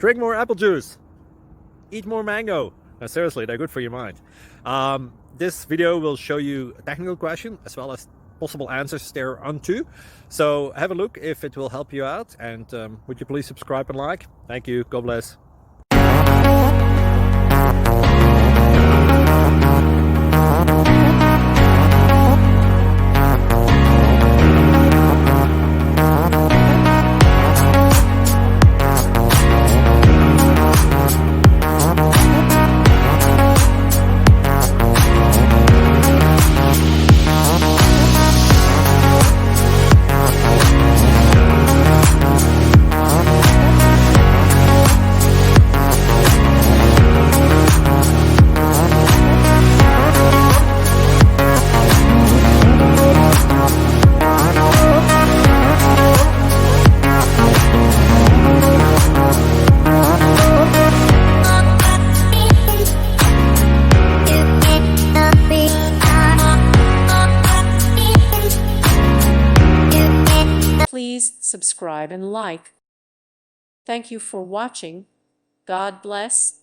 Drink more apple juice. Eat more mango. No, seriously, they're good for your mind. This video will show you a technical question as well as possible answers thereunto. So have a look if it will help you out, and would you please subscribe and like? Thank you. God bless. Please subscribe and like. Thank you for watching. God bless.